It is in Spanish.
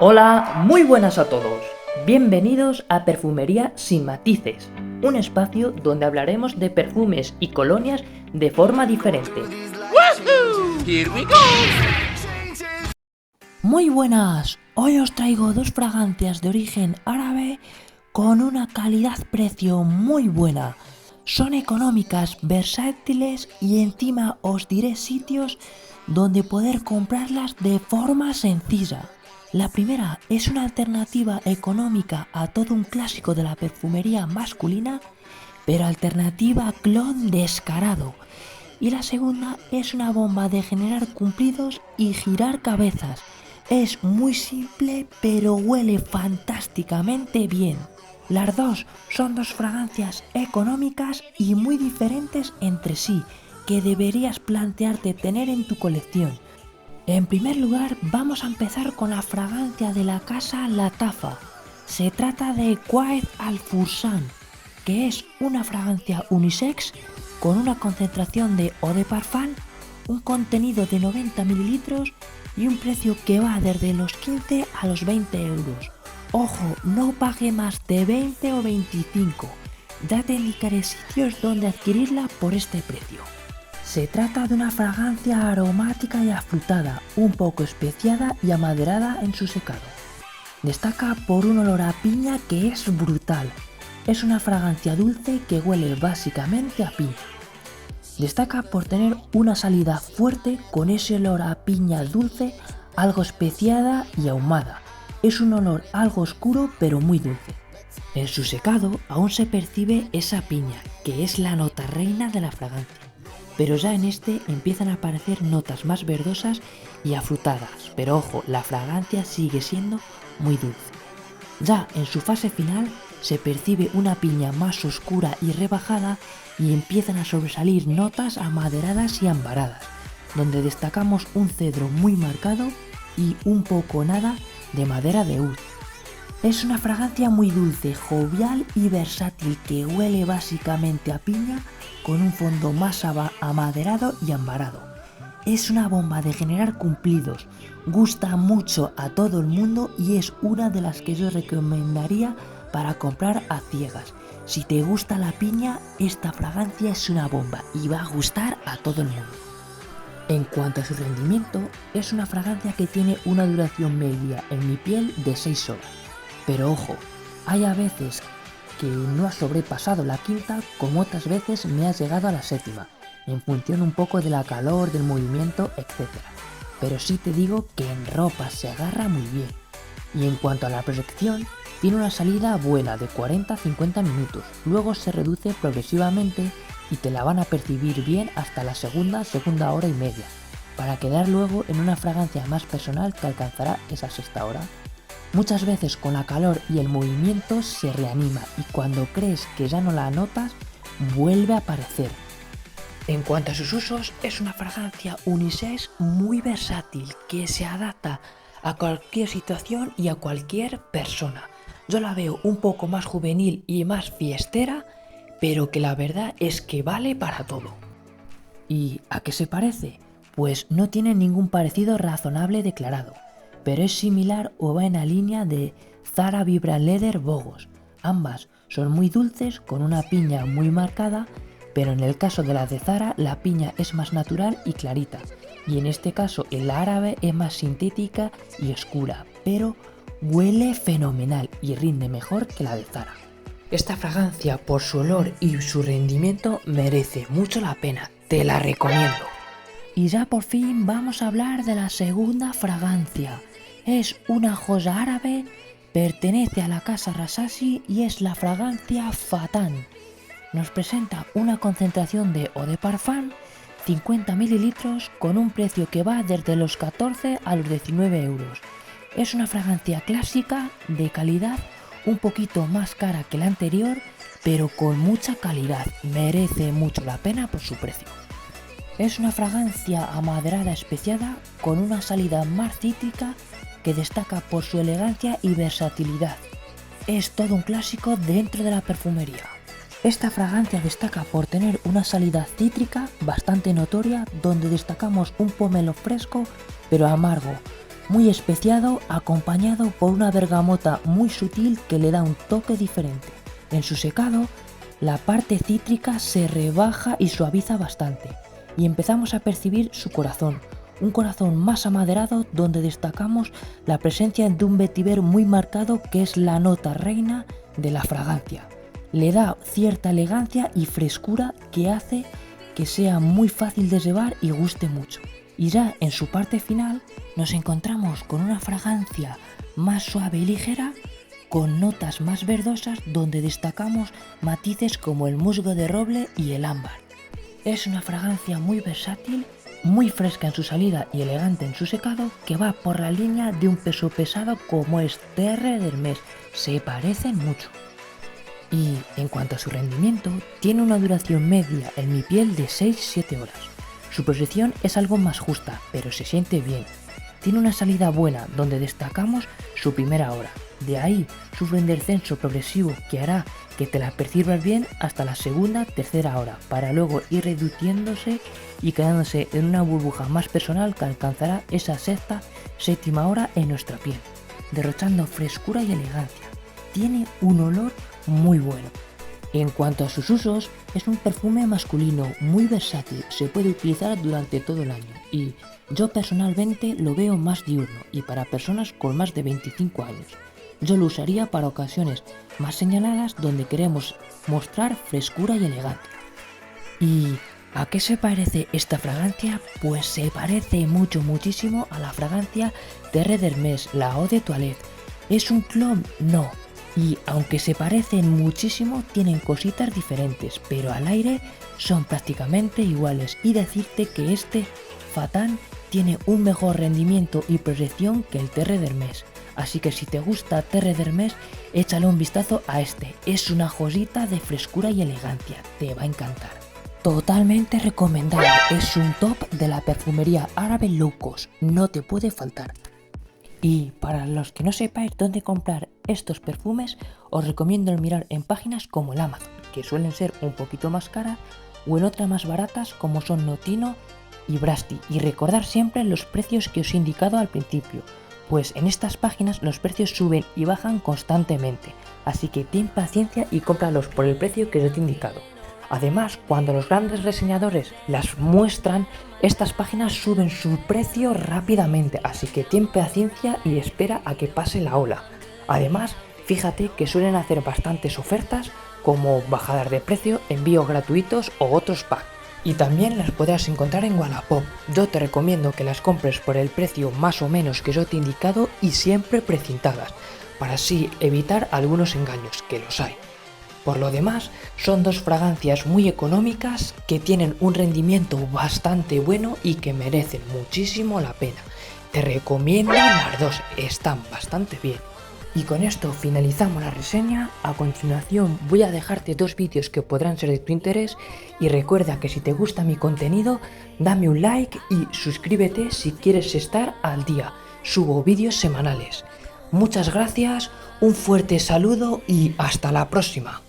Hola, muy buenas a todos. Bienvenidos a Perfumería sin matices, un espacio donde hablaremos de perfumes y colonias de forma diferente. ¡Woohoo! Here we go! Muy buenas, hoy os traigo dos fragancias de origen árabe con una calidad-precio muy buena. Son económicas, versátiles y encima os diré sitios donde poder comprarlas de forma sencilla. La primera es una alternativa económica a todo un clásico de la perfumería masculina, pero alternativa clon descarado. Y la segunda es una bomba de generar cumplidos y girar cabezas. Es muy simple, pero huele fantásticamente bien. Las dos son dos fragancias económicas y muy diferentes entre sí, que deberías plantearte tener en tu colección. En primer lugar, vamos a empezar con la fragancia de la casa Latafa. Se trata de Quaid Al-Fursan, que es una fragancia unisex con una concentración de eau de parfum, un contenido de 90 ml y un precio que va desde los 15 a los 20 euros. Ojo, no pague más de 20 o 25, ya te indicaré sitios donde adquirirla por este precio. Se trata de una fragancia aromática y afrutada, un poco especiada y amaderada en su secado. Destaca por un olor a piña que es brutal. Es una fragancia dulce que huele básicamente a piña. Destaca por tener una salida fuerte con ese olor a piña dulce, algo especiada y ahumada. Es un olor algo oscuro pero muy dulce. En su secado aún se percibe esa piña, que es la nota reina de la fragancia. Pero ya en este empiezan a aparecer notas más verdosas y afrutadas, pero ojo, la fragancia sigue siendo muy dulce. Ya en su fase final se percibe una piña más oscura y rebajada y empiezan a sobresalir notas amaderadas y ambaradas, donde destacamos un cedro muy marcado y un poco o nada de madera de oud. Es una fragancia muy dulce, jovial y versátil que huele básicamente a piña con un fondo más amaderado y ambarado. Es una bomba de generar cumplidos, gusta mucho a todo el mundo y es una de las que yo recomendaría para comprar a ciegas. Si te gusta la piña, esta fragancia es una bomba y va a gustar a todo el mundo. En cuanto a su rendimiento, es una fragancia que tiene una duración media en mi piel de 6 horas. Pero ojo, hay a veces que no ha sobrepasado la quinta, como otras veces me ha llegado a la séptima, en función un poco de la calor, del movimiento, etc. Pero sí te digo que en ropa se agarra muy bien. Y en cuanto a la proyección, tiene una salida buena de 40-50 minutos, luego se reduce progresivamente y te la van a percibir bien hasta la segunda hora y media, para quedar luego en una fragancia más personal que alcanzará esa sexta hora. Muchas veces con la calor y el movimiento se reanima y cuando crees que ya no la notas, vuelve a aparecer. En cuanto a sus usos, es una fragancia unisex muy versátil que se adapta a cualquier situación y a cualquier persona. Yo la veo un poco más juvenil y más fiestera, pero que la verdad es que vale para todo. ¿Y a qué se parece? Pues no tiene ningún parecido razonable declarado, pero es similar o va en la línea de Zara Vibra Leather Bogos. Ambas son muy dulces con una piña muy marcada, pero en el caso de las de Zara la piña es más natural y clarita, y en este caso el árabe es más sintética y oscura, pero huele fenomenal y rinde mejor que la de Zara. Esta fragancia por su olor y su rendimiento merece mucho la pena, te la recomiendo. Y ya por fin vamos a hablar de la segunda fragancia. Es una joya árabe, pertenece a la casa Rasashi y es la fragancia Fatan. Nos presenta una concentración de eau de parfum, 50 ml con un precio que va desde los 14 a los 19 euros. Es una fragancia clásica, de calidad, un poquito más cara que la anterior, pero con mucha calidad, merece mucho la pena por su precio. Es una fragancia amaderada especiada con una salida más cítrica que destaca por su elegancia y versatilidad. Es todo un clásico dentro de la perfumería. Esta fragancia destaca por tener una salida cítrica bastante notoria donde destacamos un pomelo fresco pero amargo, muy especiado, acompañado por una bergamota muy sutil que le da un toque diferente. En su secado, la parte cítrica se rebaja y suaviza bastante, y empezamos a percibir su corazón, un corazón más amaderado donde destacamos la presencia de un vetiver muy marcado que es la nota reina de la fragancia. Le da cierta elegancia y frescura que hace que sea muy fácil de llevar y guste mucho. Y ya en su parte final nos encontramos con una fragancia más suave y ligera, con notas más verdosas donde destacamos matices como el musgo de roble y el ámbar. Es una fragancia muy versátil, muy fresca en su salida y elegante en su secado, que va por la línea de un peso pesado como es Terre d'Hermès. Se parecen mucho. Y en cuanto a su rendimiento, tiene una duración media en mi piel de 6-7 horas. Su posición es algo más justa, pero se siente bien. Tiene una salida buena donde destacamos su primera hora. De ahí sufre un descenso progresivo que hará que te la percibas bien hasta la segunda, tercera hora, para luego ir reduciéndose y quedándose en una burbuja más personal que alcanzará esa sexta, séptima hora en nuestra piel, derrochando frescura y elegancia. Tiene un olor muy bueno. En cuanto a sus usos, es un perfume masculino muy versátil, se puede utilizar durante todo el año y yo personalmente lo veo más diurno y para personas con más de 25 años. Yo lo usaría para ocasiones más señaladas donde queremos mostrar frescura y elegancia. ¿Y a qué se parece esta fragancia? Pues se parece muchísimo a la fragancia Terre d'Hermès, la Eau de Toilette. ¿Es un clon? No. Y aunque se parecen muchísimo, tienen cositas diferentes, pero al aire son prácticamente iguales. Y decirte que este Phathane tiene un mejor rendimiento y proyección que el Terre d'Hermès. Así que si te gusta Terre d'Hermès, échale un vistazo a este. Es una joyita de frescura y elegancia, te va a encantar. Totalmente recomendable, es un top de la perfumería árabe low cost, no te puede faltar. Y para los que no sepáis dónde comprar estos perfumes, os recomiendo el mirar en páginas como el Amazon, que suelen ser un poquito más caras, o en otras más baratas como son Notino y Brasti. Y recordar siempre los precios que os he indicado al principio, pues en estas páginas los precios suben y bajan constantemente, así que ten paciencia y cómpralos por el precio que os he indicado. Además, cuando los grandes reseñadores las muestran, estas páginas suben su precio rápidamente, así que ten paciencia y espera a que pase la ola. Además, fíjate que suelen hacer bastantes ofertas como bajadas de precio, envíos gratuitos o otros packs. Y también las podrás encontrar en Wallapop. Yo te recomiendo que las compres por el precio más o menos que yo te he indicado y siempre precintadas, para así evitar algunos engaños, que los hay. Por lo demás, son dos fragancias muy económicas que tienen un rendimiento bastante bueno y que merecen muchísimo la pena. Te recomiendo las dos, están bastante bien. Y con esto finalizamos la reseña. A continuación voy a dejarte dos vídeos que podrán ser de tu interés y recuerda que si te gusta mi contenido, dame un like y suscríbete si quieres estar al día. Subo vídeos semanales. Muchas gracias, un fuerte saludo y hasta la próxima.